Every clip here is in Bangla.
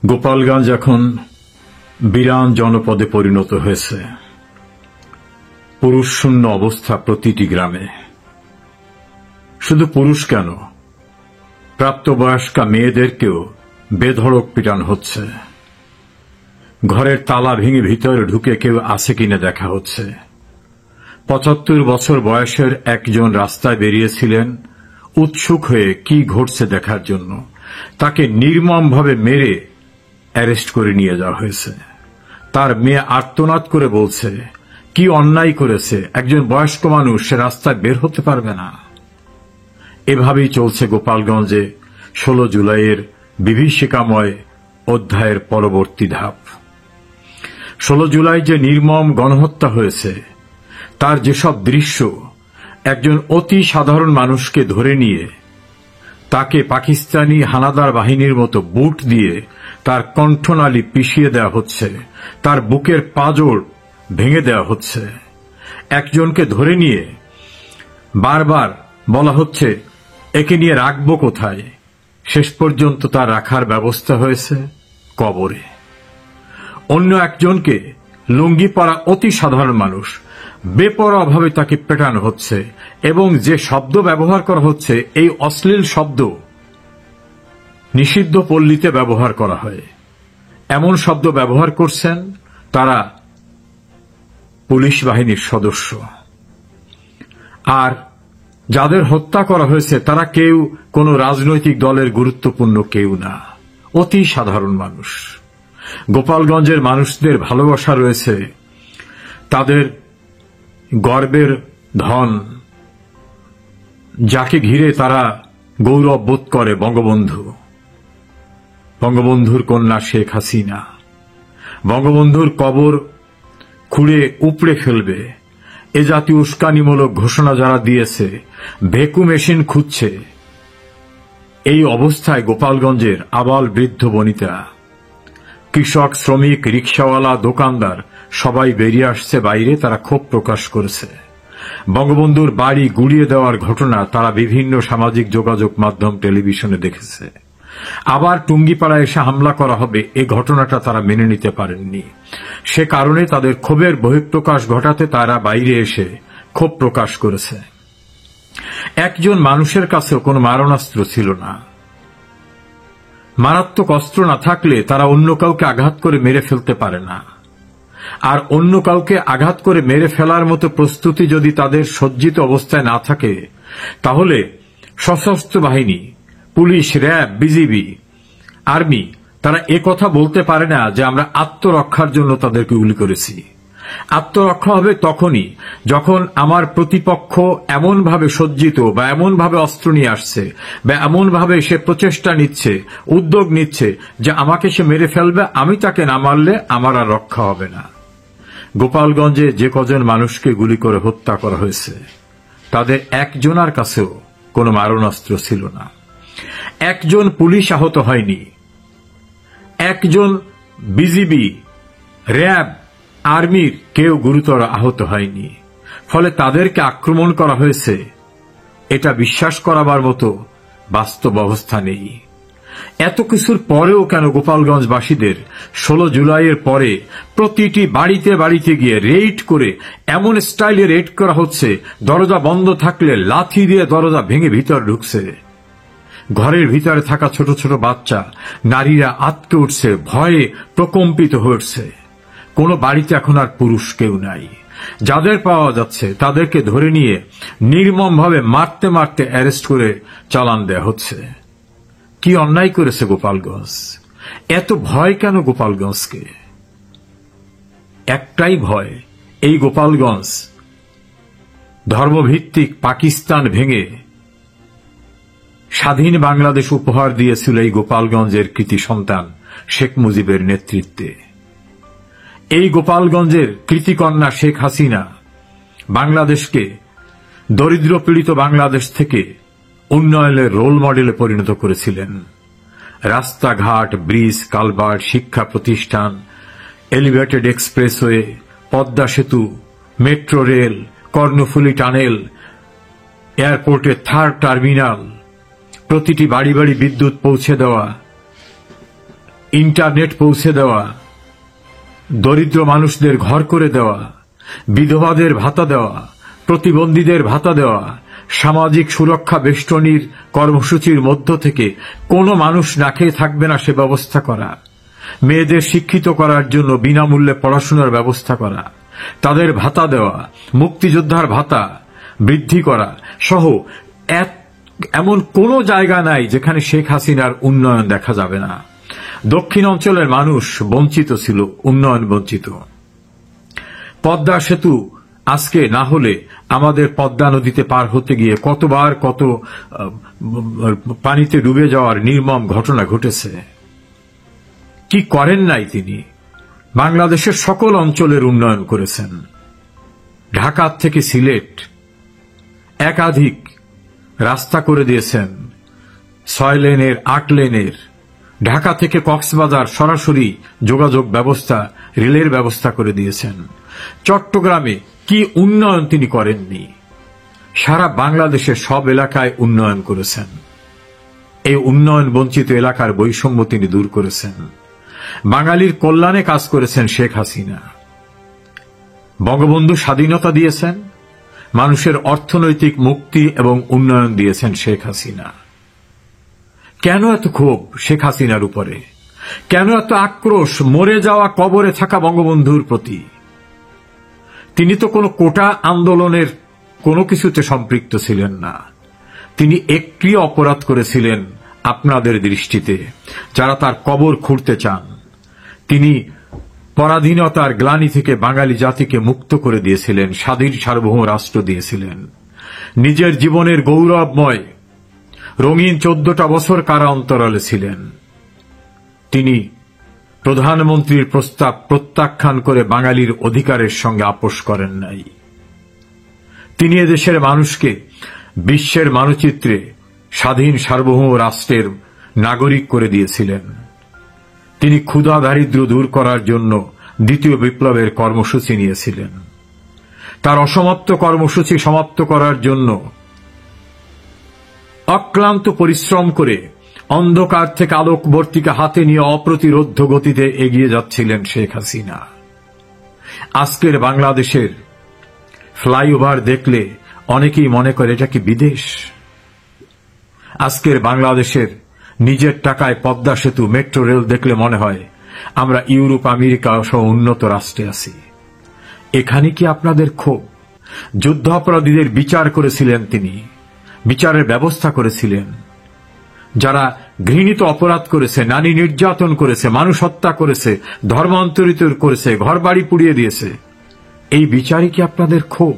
গোপালগঞ্জ এখন বিরান জনপদে পরিণত হয়েছে। পুরুষ শূন্য অবস্থা প্রতিটি গ্রামে। শুধু পুরুষ কেন, প্রাপ্তবয়স্কা মেয়েদেরকেও বেধড়ক পিটানো হচ্ছে। ঘরের তালা ভেঙে ভিতরে ঢুকে কেউ আছে কিনা দেখা হচ্ছে। ৭৫ বছর বয়সের একজন রাস্তায় বেরিয়েছিলেন উৎসুক হয়ে কি ঘটছে দেখার জন্য। তাকে নির্মমভাবে মেরে অ্যারেস্ট করে নিয়ে যাওয়া হয়েছে। তার মেয়ে আর্তনাদ করে বলছে, কি অন্যায় করেছে, একজন বয়স্ক মানুষ সে রাস্তায় বের হতে পারবে না। এভাবেই চলছে গোপালগঞ্জে ১৬ জুলাইয়ের বিভীষিকাময় অধ্যায়ের পরবর্তী ধাপ। ১৬ জুলাই যে নির্মম গণহত্যা হয়েছে তার যেসব দৃশ্য একজন অতি সাধারণ মানুষকে ধরে নিয়ে তাকে পাকিস্তানি হানাদার বাহিনীর মতো বুট দিয়ে তার কণ্ঠনালী পিষিয়ে দেওয়া হচ্ছে, তার বুকের পাঁজর ভেঙে দেওয়া হচ্ছে। একজনকে ধরে নিয়ে বারবার বলা হচ্ছে একে নিয়ে রাখবো কোথায়, শেষ পর্যন্ত তার রাখার ব্যবস্থা হয়েছে কবরে। অন্য একজনকে লুঙ্গি পরা অতি সাধারণ মানুষ বেপরোয়াভাবে তাকে পেটানো হচ্ছে এবং যে শব্দ ব্যবহার করা হচ্ছে এই অশ্লীল শব্দ নিষিদ্ধ পল্লীতে ব্যবহার করা হয়। এমন শব্দ ব্যবহার করছেন তারা পুলিশ বাহিনীর সদস্য। আর যাদের হত্যা করা হয়েছে তারা কেউ কোনো রাজনৈতিক দলের গুরুত্বপূর্ণ কেউ না, অতি সাধারণ মানুষ। গোপালগঞ্জের মানুষদের ভালোবাসা রয়েছে, তাদের গর্বের ধন, যাকে ঘিরে তারা গৌরব বোধ করে বঙ্গবন্ধু, বঙ্গবন্ধুর কন্যা শেখ হাসিনা। বঙ্গবন্ধুর কবর খুঁড়ে উপড়ে ফেলবে এ জাতীয় উস্কানিমূলক ঘোষণা যারা দিয়েছে, ভেকু মেশিন খুঁজছে। এই অবস্থায় গোপালগঞ্জের আবাল বৃদ্ধ বনিতা, কৃষক, শ্রমিক, রিকশাওয়ালা, দোকানদার সবাই বেরিয়ে আসছে বাইরে। তারা ক্ষোভ প্রকাশ করেছে। বঙ্গবন্ধুর বাড়ি গুড়িয়ে দেওয়ার ঘটনা তারা বিভিন্ন সামাজিক যোগাযোগ মাধ্যম, টেলিভিশনে দেখেছে। আবার টুঙ্গিপাড়ায় এসে হামলা করা হবে এ ঘটনাটা তারা মেনে নিতে পারেননি। সে কারণে তাদের ক্ষোভের বহিঃপ্রকাশ ঘটাতে তারা বাইরে এসে ক্ষোভ প্রকাশ করেছে। একজন মানুষের কাছেও কোনো মারণাস্ত্র ছিল না। মারাত্মক অস্ত্র না থাকলে তারা অন্য কাউকে আঘাত করে মেরে ফেলতে পারে না। আর অন্য কাউকে আঘাত করে মেরে ফেলার মতো প্রস্তুতি যদি তাদের সজ্জিত অবস্থায় না থাকে, তাহলে সশস্ত্র বাহিনী, পুলিশ, র্যাব, বিজিবি, আর্মি তারা কথা বলতে পারে না যে আমরা আত্মরক্ষার জন্য তাদেরকে গুলি করেছি। আত্মরক্ষা হবে তখনই যখন আমার প্রতিপক্ষ এমনভাবে সজ্জিত বা এমনভাবে অস্ত্র নিয়ে আসছে বা এমনভাবে সে প্রচেষ্টা নিচ্ছে, উদ্যোগ নিচ্ছে যে আমাকে সে মেরে ফেলবে, আমি তাকে না মারলে আমার আর রক্ষা হবে না। গোপালগঞ্জে যে কজন মানুষকে গুলি করে হত্যা করা হয়েছে তাদের একজনের কাছেও কোনো মারণাস্ত্র ছিল না। একজন পুলিশ আহত হয়নি, একজন বিজিবি, র্যাব, আর্মির কেউ গুরুতর আহত হয়নি। ফলে তাদেরকে আক্রমণ করা হয়েছে এটা বিশ্বাস করাবার মতো বাস্তব অবস্থা নেই। এত কিছুর পরেও কেন গোপালগঞ্জবাসীদের ১৬ জুলাইয়ের পরে প্রতিটি বাড়িতে বাড়িতে গিয়ে রেইড করে এমন স্টাইলে রেইড করা হচ্ছে, দরজা বন্ধ থাকলে লাথি দিয়ে দরজা ভেঙে ভিতর ঢুকছে। ঘরের ভিতরে থাকা ছোট ছোট বাচ্চা, নারীরা আঁতকে উঠছে, ভয়ে প্রকম্পিত হচ্ছে। কোন বাড়িতে এখন আর পুরুষ কেউ নাই। যাদের পাওয়া যাচ্ছে তাদেরকে ধরে নিয়ে নির্মমভাবে মারতে মারতে অ্যারেস্ট করে চালান দেয়া হচ্ছে। কি অন্যায় করেছে গোপালগঞ্জ? এত ভয় কেন গোপালগঞ্জকে? একটাই ভয়, এই গোপালগঞ্জ ধর্মভিত্তিক পাকিস্তান ভেঙে স্বাধীন বাংলাদেশ উপহার দিয়েছিল এই গোপালগঞ্জের কৃতি সন্তান শেখ মুজিবের নেতৃত্বে। এই গোপালগঞ্জের কৃতিকন্যা শেখ হাসিনা বাংলাদেশকে দরিদ্র পীড়িত বাংলাদেশ থেকে উন্নয়নের রোল মডেলে পরিণত করেছিলেন। রাস্তাঘাট, ব্রিজ, কালভার্ট, শিক্ষা প্রতিষ্ঠান, এলিভেটেড এক্সপ্রেসওয়ে, পদ্মা সেতু, মেট্রো রেল, কর্ণফুলী টানেল, এয়ারপোর্টের থার্ড টার্মিনাল, প্রতিটি বাড়ি বাড়ি বিদ্যুৎ পৌঁছে দেওয়া, ইন্টারনেট পৌঁছে দেওয়া, দরিদ্র মানুষদের ঘর করে দেওয়া, বিধবাদের ভাতা দেওয়া, প্রতিবন্ধীদের ভাতা দেওয়া, সামাজিক সুরক্ষা বেষ্টনীর কর্মসূচির মধ্য থেকে কোনো মানুষ না খেয়ে থাকবে না সে ব্যবস্থা করা, মেয়েদের শিক্ষিত করার জন্য বিনামূল্যে পড়াশোনার ব্যবস্থা করা, তাদের ভাতা দেওয়া, মুক্তিযোদ্ধার ভাতা বৃদ্ধি করা সহ এমন কোন জায়গা নাই যেখানে শেখ হাসিনার উন্নয়ন দেখা যাবে না। দক্ষিণ অঞ্চলের মানুষ বঞ্চিত ছিল, উন্নয়ন বঞ্চিত। পদ্মা সেতু আজকে না হলে আমাদের পদ্মা নদীতে পার হতে গিয়ে কতবার কত পানিতে ডুবে যাওয়ার নির্মম ঘটনা ঘটেছে। কি করেন নাই তিনি? বাংলাদেশের সকল অঞ্চলের উন্নয়ন করেছেন। ঢাকা থেকে সিলেট একাধিক রাস্তা করে দিয়েছেন, 6 লেনের 8 লেনের। ঢাকা থেকে কক্সবাজার সরাসরি যোগাযোগ ব্যবস্থা, রেলের ব্যবস্থা করে দিয়েছেন। চট্টগ্রামে কি উন্নয়ন তিনি করেননি? সারা বাংলাদেশের সব এলাকায় উন্নয়ন করেছেন। এই উন্নয়ন বঞ্চিত এলাকার বৈষম্য তিনি দূর করেছেন। বাঙালির কল্যাণে কাজ করেছেন শেখ হাসিনা। বঙ্গবন্ধু স্বাধীনতা দিয়েছেন, মানুষের অর্থনৈতিক মুক্তি এবং উন্নয়ন দিয়েছেন শেখ হাসিনা। কেন এত ক্ষোভ শেখ হাসিনার উপরে? কেন এত আক্রোশ মরে যাওয়া কবরে থাকা বঙ্গবন্ধুর প্রতি? তিনি তো কোনো কোটা আন্দোলনের কোনো কিছুতে সম্পৃক্ত ছিলেন না। তিনি একটি অপরাধ করেছিলেন আপনাদের দৃষ্টিতে, যারা তার কবর খুঁড়তে চান। তিনি পরাধীনতার গ্লানি থেকে বাঙালি জাতিকে মুক্ত করে দিয়েছিলেন, স্বাধীন সার্বভৌম রাষ্ট্র দিয়েছিলেন। নিজের জীবনের গৌরবময় রঙিন 14টা বছর কারা অন্তরালে ছিলেন। তিনি প্রধানমন্ত্রীর প্রস্তাব প্রত্যাখ্যান করে বাঙালির অধিকারের সঙ্গে আপোষ করেন নাই। তিনি এদেশের মানুষকে বিশ্বের মানচিত্রে স্বাধীন সার্বভৌম রাষ্ট্রের নাগরিক করে দিয়েছিলেন। তিনি ক্ষুধা দারিদ্র্য দূর করার জন্য দ্বিতীয় বিপ্লবের কর্মসূচি নিয়েছিলেন। তার অসমাপ্ত কর্মসূচি সমাপ্ত করার জন্য অক্লান্ত পরিশ্রম করে অন্ধকার থেকে আলোকবর্তিকা হাতে নিয়ে অপ্রতিরোধ্য গতিতে এগিয়ে যাচ্ছিলেন শেখ হাসিনা। আজকের বাংলাদেশের ফ্লাইওভার দেখলে অনেকেই মনে করে এটা কি বিদেশ? আজকের বাংলাদেশের নিজের টাকায় পদ্মা সেতু, মেট্রো রেল দেখলে মনে হয় আমরা ইউরোপ আমেরিকা সহ উন্নত রাষ্ট্রে আছি। এখানে কি আপনাদের ক্ষোভ? যুদ্ধাপরাধীদের বিচার করেছিলেন তিনি, বিচারের ব্যবস্থা করেছিলেন। যারা ঘৃণিত অপরাধ করেছে, নারী নির্যাতন করেছে, মানুষ হত্যা করেছে, ধর্মান্তরিত করেছে, ঘরবাড়ি পুড়িয়ে দিয়েছে, এই বিচারই কি আপনাদের ক্ষোভ?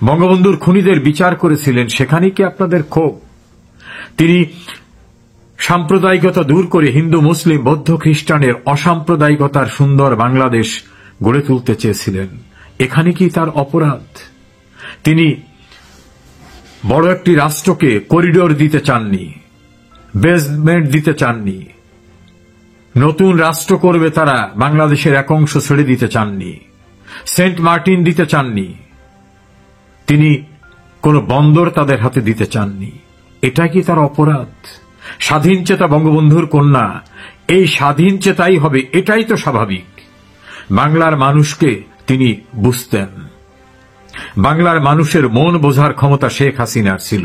বঙ্গবন্ধুর খুনিদের বিচার করেছিলেন, সেখানে কি আপনাদের ক্ষোভ? তিনি সাম্প্রদায়িকতা দূর করে হিন্দু, মুসলিম, বৌদ্ধ, খ্রিস্টানের অসাম্প্রদায়িকতার সুন্দর বাংলাদেশ গড়ে তুলতে চেয়েছিলেন, এখানে কি তার অপরাধ? তিনি বড় একটি রাষ্ট্রকে করিডোর দিতে চাননি, বেসমেন্ট দিতে চাননি। নতুন রাষ্ট্র করবে তারা বাংলাদেশের এক অংশ ছেড়ে দিতে চাননি, সেন্ট মার্টিন দিতে চাননি, তিনি কোন বন্দর তাদের হাতে দিতে চাননি। এটা কি তার অপরাধ? স্বাধীন চেতা বঙ্গবন্ধুর কন্যা, এই স্বাধীন চেতাই হবে, এটাই তো স্বাভাবিক। বাংলার মানুষকে তিনি বুঝতেন। বাংলার মানুষের মন বোঝার ক্ষমতা শেখ হাসিনার ছিল,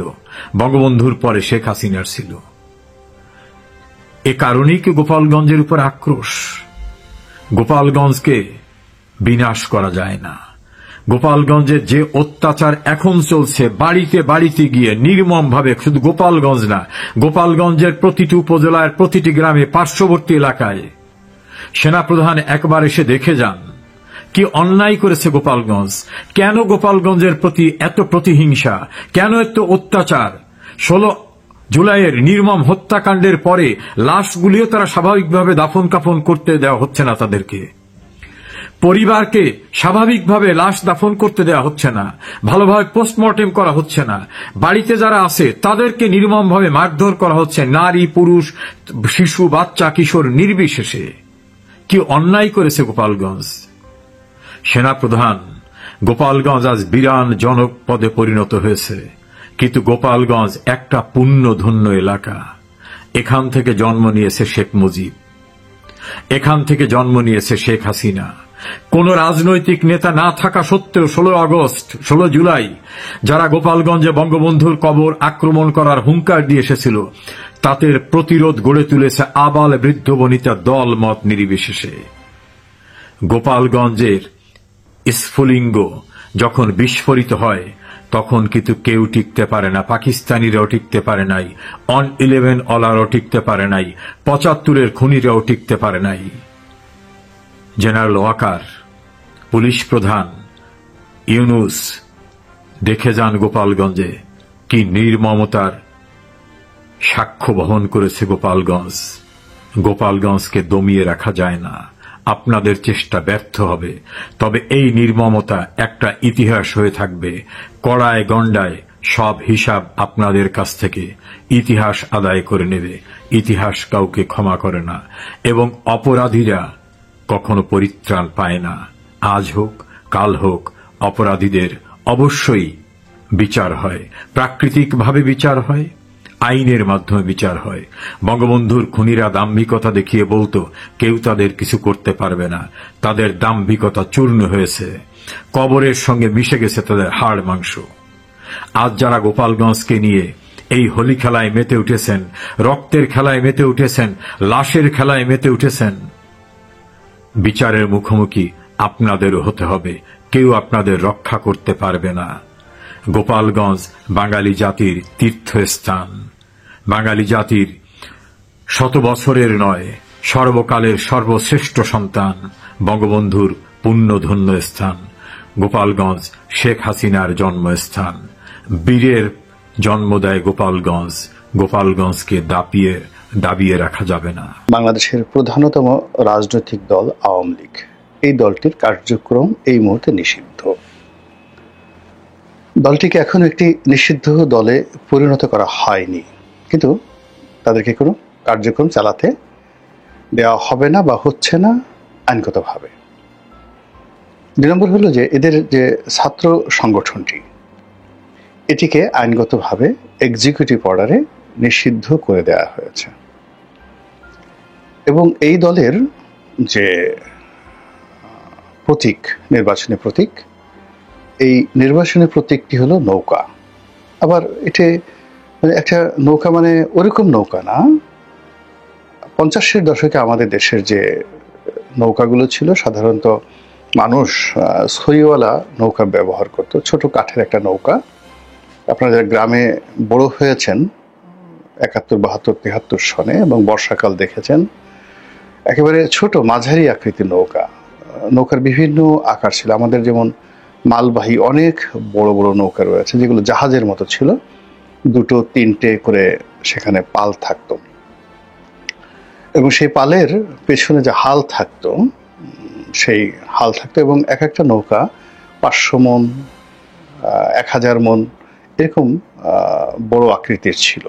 বঙ্গবন্ধুর পরে শেখ হাসিনার ছিল। এ কারণেই কি গোপালগঞ্জের উপর আক্রোশ? গোপালগঞ্জকে বিনাশ করা যায় না। গোপালগঞ্জের যে অত্যাচার এখন চলছে, বাড়িতে বাড়িতে গিয়ে নির্মমভাবে, শুধু গোপালগঞ্জ না, গোপালগঞ্জের প্রতিটি উপজেলার প্রতিটি গ্রামে, পার্শ্ববর্তী এলাকায় সেনাপ্রধান একবার এসে দেখে যান কি অন্যায় করেছে গোপালগঞ্জ। কেন গোপালগঞ্জের প্রতি এত প্রতিহিংসা, কেন এত অত্যাচার? 16 জুলাইয়ের নির্মম হত্যাকাণ্ডের পরে লাশগুলিও তারা স্বাভাবিকভাবে দাফন কাফন করতে দেওয়া হচ্ছে না, তাদেরকে পরিবারকে স্বাভাবিকভাবে লাশ দাফন করতে দেওয়া হচ্ছে না, ভালোভাবে পোস্টমর্টেম করা হচ্ছে না। বাড়িতে যারা আছে তাদেরকে নির্মমভাবে মারধর করা হচ্ছে, নারী, পুরুষ, শিশু, বাচ্চা, কিশোর নির্বিশেষে। কি অন্যায় করেছে গোপালগঞ্জ? সেনাপ্রধান, গোপালগঞ্জ আজ বিরান জনপদে পরিণত হয়েছে, কিন্তু গোপালগঞ্জ একটা পুণ্যধন্য এলাকা। এখান থেকে জন্ম নিয়েছে শেখ মুজিব, এখান থেকে জন্ম নিয়েছে শেখ হাসিনা। কোন রাজনৈতিক নেতা না থাকা সত্ত্বেও 16 আগস্ট 16 জুলাই যারা গোপালগঞ্জে বঙ্গবন্ধুর কবর আক্রমণ করার হুঙ্কার দিয়ে এসেছিল, তাদের প্রতিরোধ গড়ে তুলেছে আবাল বৃদ্ধ বনিতা দল মত নির্বিশেষে। গোপালগঞ্জের স্ফুলিঙ্গ যখন বিস্ফোরিত হয় তখন কিন্তু কেউ টিকতে পারে না। পাকিস্তানিরাও টিকতে পারে নাই, অন 11 অলারও টিকতে পারে নাই, 75-এর খুনিরাও টিকতে পারে নাই। জেনারেল ওয়াকার, পুলিশ প্রধান ইউনুস দেখে যান গোপালগঞ্জে কি নির্মমতার সাক্ষ্য বহন করেছে গোপালগঞ্জ। গোপালগঞ্জকে দমিয়ে রাখা যায় না। আপনাদের চেষ্টা ব্যর্থ হবে, তবে এই নির্মমতা একটা ইতিহাস হয়ে থাকবে। কড়ায় গণ্ডায় সব হিসাব আপনাদের কাছ থেকে ইতিহাস আদায় করে নেবে। ইতিহাস কাউকে ক্ষমা করে না এবং অপরাধীরা কখনো পরিত্রাণ পায় না। আজ হোক কাল হোক অপরাধীদের অবশ্যই বিচার হয়, প্রাকৃতিকভাবে বিচার হয়, আইনের মাধ্যমে বিচার হয়। বঙ্গবন্ধুর খুনিরা দাম্ভিকতা দেখিয়ে বলতো কেউ তাদের কিছু করতে পারবে না। তাদের দাম্ভিকতা চূর্ণ হয়েছে, কবরের সঙ্গে মিশে গেছে তাদের হাড় মাংস। আজ যারা গোপালগঞ্জকে নিয়ে এই হোলি খেলায় মেতে উঠেছেন, রক্তের খেলায় মেতে উঠেছেন, লাশের খেলায় মেতে উঠেছেন, বিচারের মুখোমুখি আপনাদেরও হতে হবে। কেউ আপনাদের রক্ষা করতে পারবে না। গোপালগঞ্জ বাঙালি জাতির তীর্থস্থান, বাঙালি জাতির শত বছরের নয় সর্বকালের সর্বশ্রেষ্ঠ সন্তান, বঙ্গবন্ধুর পুণ্যধন্য স্থান। গোপালগঞ্জ শেখ হাসিনার জন্মস্থান। বীরের জন্ম দেয় গোপালগঞ্জ। গোপালগঞ্জকে দাবিয়ে রাখা যাবে না। বাংলাদেশের প্রধানতম রাজনৈতিক দল আওয়ামী লীগ, এই দলটির কার্যক্রম এই মুহূর্তে নিষিদ্ধ। দলটিকে এখন একটি নিষিদ্ধ দলে পরিণত করা হয়নি, কিন্তু তাদেরকে কোনো কার্যক্রম চালাতে দেওয়া হবে না বা হচ্ছে না আইনগতভাবে। 2 নম্বর হলো যে এদের যে ছাত্র সংগঠনটি, এটিকে আইনগতভাবে এক্সিকিউটিভ অর্ডারে নিষিদ্ধ করে দেওয়া হয়েছে এবং এই দলের যে প্রতীক, নির্বাচনী প্রতীক, এই নির্বাচনী প্রতীকটি হলো নৌকা। আবার এটা মানে একটা নৌকা, মানে ওরকম নৌকা না। 50-এর দশকে আমাদের দেশের যে নৌকাগুলো ছিল, সাধারণত মানুষ ছইওয়ালা নৌকা ব্যবহার করত, ছোট কাঠের একটা নৌকা। আপনারা যারা গ্রামে বড় হয়েছেন 71, 72, 73 সনে এবং বর্ষাকাল দেখেছেন, একেবারে ছোট মাঝারি আকৃতির নৌকা। নৌকার বিভিন্ন আকার ছিল। আমাদের যেমন মালবাহী অনেক বড় বড় নৌকা রয়েছে যেগুলো জাহাজের মতো ছিল, 2, 3টে করে সেখানে পাল থাকতো এবং সেই পালের পেছনে যে হাল থাকতো, সেই হাল থাকতো এবং এক একটা নৌকা 500 মন, 1000 মন এরকম বড় আকৃতির ছিল।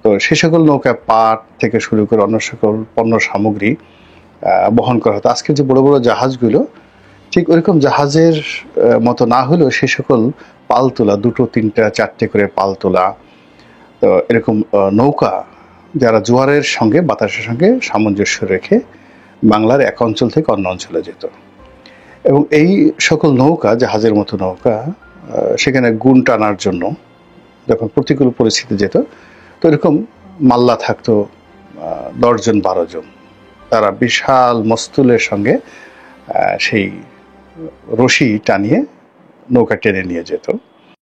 তো সেই সকল নৌকা পাট থেকে শুরু করে অন্য সকল পণ্য সামগ্রী বহন করা হতো। আজকের যে বড় বড় জাহাজগুলো ঠিক ওরকম জাহাজের মতো না হলেও সেই সকল পাল তোলা, 2, 3, 4টে করে পাল তোলা, তো এরকম নৌকা যারা জোয়ারের সঙ্গে বাতাসের সঙ্গে সামঞ্জস্য রেখে বাংলার এক অঞ্চল থেকে অন্য অঞ্চলে যেত। এবং এই সকল নৌকা, জাহাজের মতো নৌকা, সেখানে গুণ টানার জন্য যখন প্রতিকূল পরিস্থিতি যেত, তো এরকম মাল্লা থাকতো 10 জন 12 জন। তারা বিশাল মস্তুলের সঙ্গে সেই রশি টানিয়ে নৌকা টেনে নিয়ে যেত।